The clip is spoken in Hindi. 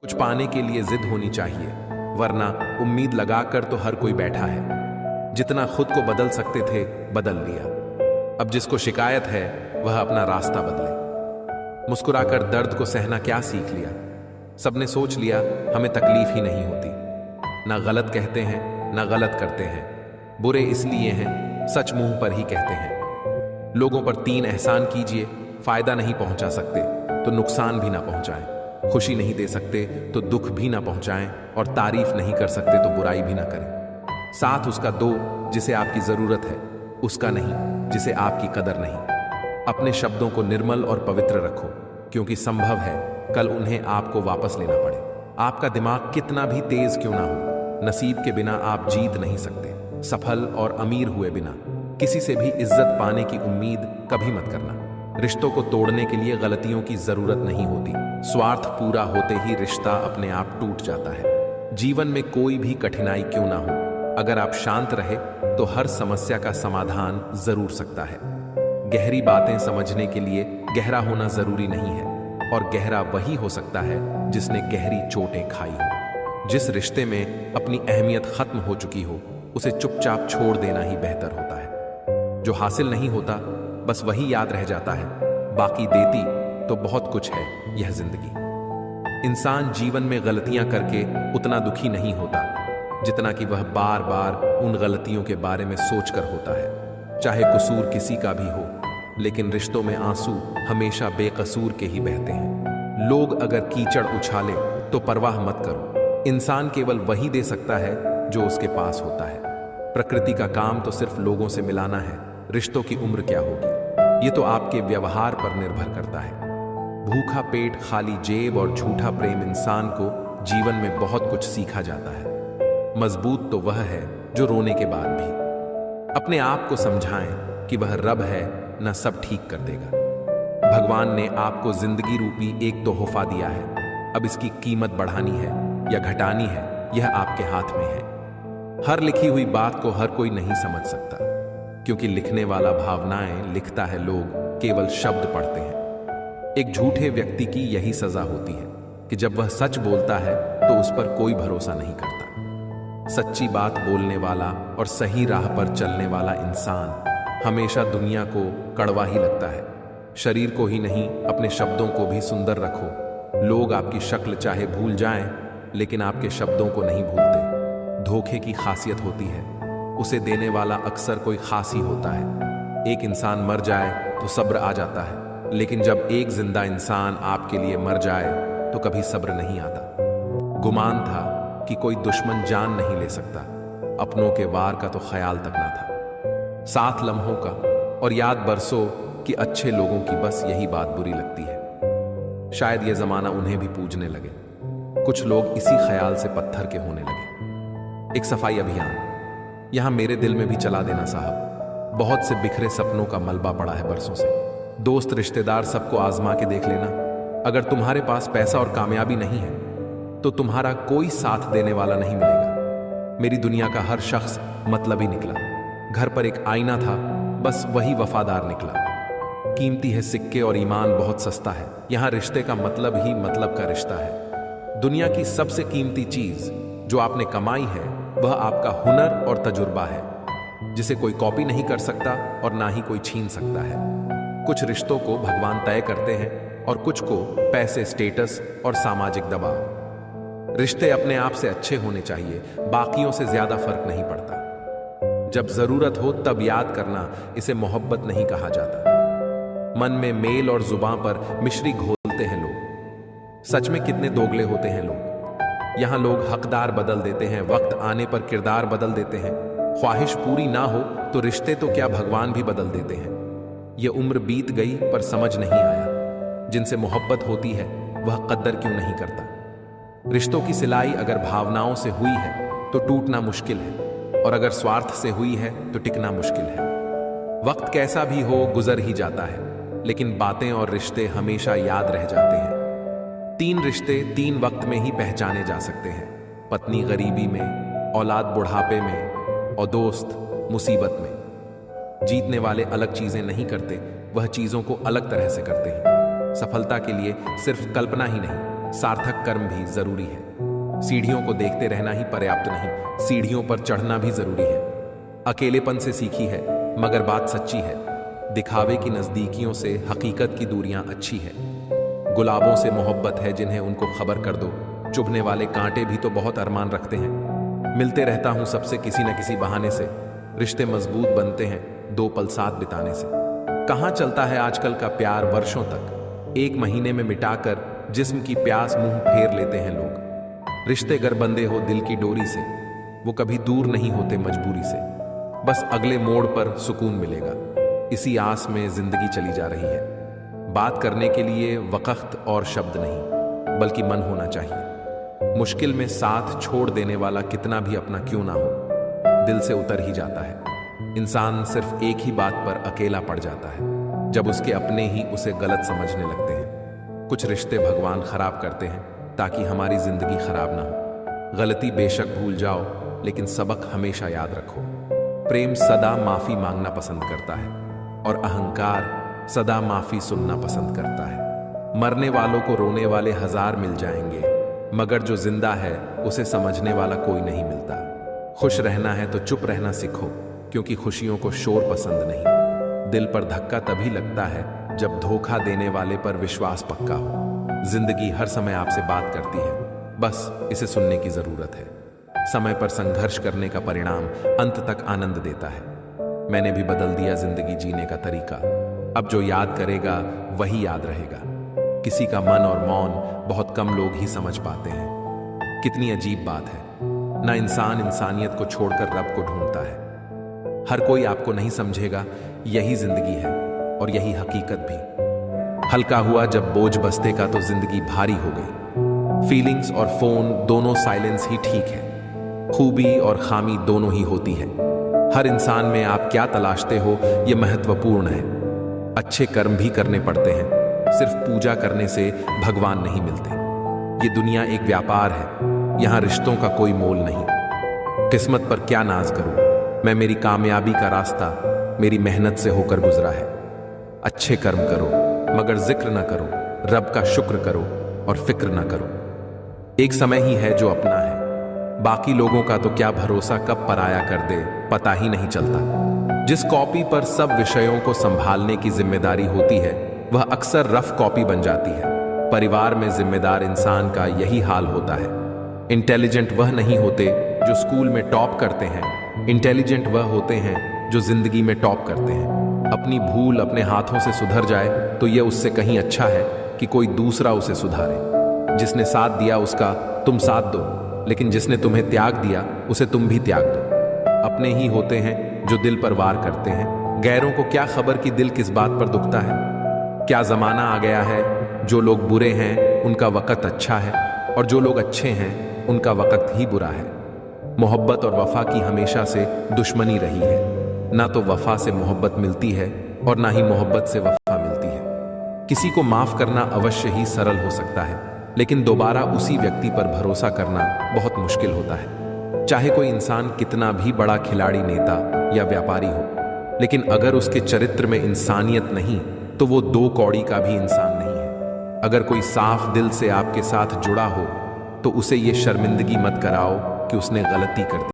कुछ पाने के लिए जिद होनी चाहिए, वरना उम्मीद लगाकर तो हर कोई बैठा है। जितना खुद को बदल सकते थे बदल लिया। अब जिसको शिकायत है वह अपना रास्ता बदले। मुस्कुराकर दर्द को सहना क्या सीख लिया। सबने सोच लिया हमें तकलीफ ही नहीं होती। ना गलत कहते हैं ना गलत करते हैं, बुरे इसलिए हैं सच मुंह पर ही कहते हैं। लोगों पर 3 एहसान कीजिए, फायदा नहीं पहुंचा सकते तो नुकसान भी ना पहुंचाएं, खुशी नहीं दे सकते तो दुख भी ना पहुंचाएं, और तारीफ नहीं कर सकते तो बुराई भी ना करें। साथ उसका दो जिसे आपकी जरूरत है, उसका नहीं जिसे आपकी कदर नहीं। अपने शब्दों को निर्मल और पवित्र रखो, क्योंकि संभव है कल उन्हें आपको वापस लेना पड़े। आपका दिमाग कितना भी तेज क्यों ना हो, नसीब के बिना आप जीत नहीं सकते। सफल और अमीर हुए बिना किसी से भी इज्जत पाने की उम्मीद कभी मत करना। रिश्तों को तोड़ने के लिए गलतियों की जरूरत नहीं होती। स्वार्थ पूरा होते ही रिश्ता अपने आप टूट जाता है। जीवन में कोई भी कठिनाई क्यों ना हो, अगर आप शांत रहे तो हर समस्या का समाधान जरूर सकता है। गहरी बातें समझने के लिए गहरा होना जरूरी नहीं है, और गहरा वही हो सकता है जिसने गहरी चोटें खाई हो। जिस रिश्ते में अपनी अहमियत खत्म हो चुकी हो, उसे चुपचाप छोड़ देना ही बेहतर होता है। जो हासिल नहीं होता बस वही याद रह जाता है, बाकी देती तो बहुत कुछ है यह जिंदगी। इंसान जीवन में गलतियां करके उतना दुखी नहीं होता जितना कि वह बार बार उन गलतियों के बारे में सोचकर होता है। चाहे कसूर किसी का भी हो, लेकिन रिश्तों में आंसू हमेशा बेकसूर के ही बहते हैं। लोग अगर कीचड़ उछाले तो परवाह मत करो। इंसान केवल वही दे सकता है जो उसके पास होता है। प्रकृति का काम तो सिर्फ लोगों से मिलाना है, रिश्तों की उम्र क्या होगी ये तो आपके व्यवहार पर निर्भर करता है। भूखा पेट, खाली जेब और झूठा प्रेम इंसान को जीवन में बहुत कुछ सीखा जाता है। मजबूत तो वह है जो रोने के बाद भी अपने आप को समझाएं कि वह रब है, न सब ठीक कर देगा। भगवान ने आपको जिंदगी रूपी एक तोहफा दिया है, अब इसकी कीमत बढ़ानी है या घटानी है यह आपके हाथ में है। हर लिखी हुई बात को हर कोई नहीं समझ सकता, क्योंकि लिखने वाला भावनाएं लिखता है, लोग केवल शब्द पढ़ते हैं। एक झूठे व्यक्ति की यही सजा होती है कि जब वह सच बोलता है तो उस पर कोई भरोसा नहीं करता। सच्ची बात बोलने वाला और सही राह पर चलने वाला इंसान हमेशा दुनिया को कड़वा ही लगता है। शरीर को ही नहीं, अपने शब्दों को भी सुंदर रखो। लोग आपकी शक्ल चाहे भूल जाएं, लेकिन आपके शब्दों को नहीं भूलते। धोखे की खासियत होती है, उसे देने वाला अक्सर कोई खास ही होता है। एक इंसान मर जाए तो सब्र आ जाता है, लेकिन जब एक जिंदा इंसान आपके लिए मर जाए तो कभी सब्र नहीं आता। गुमान था कि कोई दुश्मन जान नहीं ले सकता, अपनों के वार का तो ख्याल तक ना था। साथ लम्हों का और याद बरसों कि अच्छे लोगों की बस यही बात बुरी लगती है। शायद यह जमाना उन्हें भी पूजने लगे। कुछ लोग इसी ख्याल से पत्थर के होने लगे। एक सफाई अभियान यहां मेरे दिल में भी चला देना साहब। बहुत से बिखरे सपनों का मलबा पड़ा है बरसों से। दोस्त रिश्तेदार सबको आजमा के देख लेना। अगर तुम्हारे पास पैसा और कामयाबी नहीं है तो तुम्हारा कोई साथ देने वाला नहीं मिलेगा। मेरी दुनिया का हर शख्स मतलबी निकला। घर पर एक आईना था, बस वही वफादार निकला। कीमती है सिक्के और ईमान बहुत सस्ता है। यहां रिश्ते का मतलब ही मतलब का रिश्ता है। दुनिया की सबसे कीमती चीज जो आपने कमाई है वह आपका हुनर और तजुर्बा है, जिसे कोई कॉपी नहीं कर सकता और ना ही कोई छीन सकता है। कुछ रिश्तों को भगवान तय करते हैं और कुछ को पैसे, स्टेटस और सामाजिक दबाव। रिश्ते अपने आप से अच्छे होने चाहिए, बाकियों से ज्यादा फर्क नहीं पड़ता। जब जरूरत हो तब याद करना, इसे मोहब्बत नहीं कहा जाता। मन में मेल और जुबान पर मिश्री घोलते हैं लोग। सच में कितने दोगले होते हैं लोग। यहां लोग हकदार बदल देते हैं, वक्त आने पर किरदार बदल देते हैं। ख्वाहिश पूरी ना हो तो रिश्ते तो क्या भगवान भी बदल देते हैं। यह उम्र बीत गई पर समझ नहीं आया, जिनसे मोहब्बत होती है वह कद्र क्यों नहीं करता। रिश्तों की सिलाई अगर भावनाओं से हुई है तो टूटना मुश्किल है, और अगर स्वार्थ से हुई है तो टिकना मुश्किल है। वक्त कैसा भी हो गुजर ही जाता है, लेकिन बातें और रिश्ते हमेशा याद रह जाते हैं। 3 रिश्ते 3 वक्त में ही पहचाने जा सकते हैं। पत्नी गरीबी में, औलाद बुढ़ापे में और दोस्त मुसीबत में। जीतने वाले अलग चीजें नहीं करते, वह चीजों को अलग तरह से करते हैं। सफलता के लिए सिर्फ कल्पना ही नहीं, सार्थक कर्म भी जरूरी है। सीढ़ियों को देखते रहना ही पर्याप्त नहीं, सीढ़ियों पर चढ़ना भी जरूरी है। अकेलेपन से सीखी है, मगर बात सच्ची है। दिखावे की नजदीकियों से हकीकत की दूरियां अच्छी है। गुलाबों से मोहब्बत है जिन्हें उनको खबर कर दो। चुभने वाले कांटे भी तो बहुत अरमान रखते हैं। मिलते रहता हूं सबसे किसी न किसी बहाने से। रिश्ते मजबूत बनते हैं 2 पल साथ बिताने से। कहां चलता है आजकल का प्यार वर्षों तक, 1 महीने में मिटाकर जिस्म की प्यास मुंह फेर लेते हैं लोग। रिश्ते गर बंधे हो दिल की डोरी से, वो कभी दूर नहीं होते मजबूरी से। बस अगले मोड़ पर सुकून मिलेगा, इसी आस में जिंदगी चली जा रही है। बात करने के लिए वक़्त और शब्द नहीं, बल्कि मन होना चाहिए। मुश्किल में साथ छोड़ देने वाला कितना भी अपना क्यों ना हो, दिल से उतर ही जाता है। इंसान सिर्फ एक ही बात पर अकेला पड़ जाता है, जब उसके अपने ही उसे गलत समझने लगते हैं। कुछ रिश्ते भगवान खराब करते हैं ताकि हमारी जिंदगी खराब ना हो। गलती बेशक भूल जाओ, लेकिन सबक हमेशा याद रखो। प्रेम सदा माफी मांगना पसंद करता है, और अहंकार सदा माफी सुनना पसंद करता है। मरने वालों को रोने वाले 1000 मिल जाएंगे, मगर जो जिंदा है उसे समझने वाला कोई नहीं मिलता। खुश रहना है तो चुप रहना सीखो, क्योंकि खुशियों को शोर पसंद नहीं। दिल पर धक्का तभी लगता है जब धोखा देने वाले पर विश्वास पक्का हो। जिंदगी हर समय आपसे बात करती है, बस इसे सुनने की जरूरत है। समय पर संघर्ष करने का परिणाम अंत तक आनंद देता है। मैंने भी बदल दिया जिंदगी जीने का तरीका। अब जो याद करेगा वही याद रहेगा। किसी का मन और मौन बहुत कम लोग ही समझ पाते हैं। कितनी अजीब बात है, ना इंसान इंसानियत को छोड़कर रब को ढूंढता है। हर कोई आपको नहीं समझेगा, यही जिंदगी है और यही हकीकत भी। हल्का हुआ जब बोझ बस्ते का तो जिंदगी भारी हो गई। फीलिंग्स और फोन दोनों साइलेंस ही ठीक है। खूबी और खामी दोनों ही होती है। हर इंसान में आप क्या तलाशते हो ये महत्वपूर्ण है। अच्छे कर्म भी करने पड़ते हैं, सिर्फ पूजा करने से भगवान नहीं मिलते। ये दुनिया एक व्यापार है, यहाँ रिश्तों का कोई मोल नहीं। किस्मत पर क्या नाज करूं मैं, मेरी कामयाबी का रास्ता मेरी मेहनत से होकर गुजरा है। अच्छे कर्म करो मगर जिक्र ना करो, रब का शुक्र करो और फिक्र ना करो। एक समय ही है जो अपना है, बाकी लोगों का तो क्या भरोसा कब पराया कर दे पता ही नहीं चलता। जिस कॉपी पर सब विषयों को संभालने की जिम्मेदारी होती है, वह अक्सर रफ कॉपी बन जाती है। परिवार में जिम्मेदार इंसान का यही हाल होता है। इंटेलिजेंट वह नहीं होते जो स्कूल में टॉप करते हैं, इंटेलिजेंट वह होते हैं जो जिंदगी में टॉप करते हैं। अपनी भूल अपने हाथों से सुधर जाए तो यह उससे कहीं अच्छा है कि कोई दूसरा उसे सुधारे। जिसने साथ दिया उसका तुम साथ दो, लेकिन जिसने तुम्हें त्याग दिया उसे तुम भी त्याग दो। अपने ही होते हैं जो दिल पर वार करते हैं, गैरों को क्या खबर कि दिल किस बात पर दुखता है। क्या जमाना आ गया है, जो लोग बुरे हैं उनका वक़्त अच्छा है, और जो लोग अच्छे हैं उनका वक़्त ही बुरा है। मोहब्बत और वफा की हमेशा से दुश्मनी रही है। ना तो वफा से मोहब्बत मिलती है और ना ही मोहब्बत से वफा मिलती है। किसी को माफ करना अवश्य ही सरल हो सकता है, लेकिन दोबारा उसी व्यक्ति पर भरोसा करना बहुत मुश्किल होता है। चाहे कोई इंसान कितना भी बड़ा खिलाड़ी, नेता या व्यापारी हो, लेकिन अगर उसके चरित्र में इंसानियत नहीं तो वो 2 कौड़ी का भी इंसान नहीं है। अगर कोई साफ दिल से आपके साथ जुड़ा हो तो उसे ये शर्मिंदगी मत कराओ कि उसने गलती कर दी।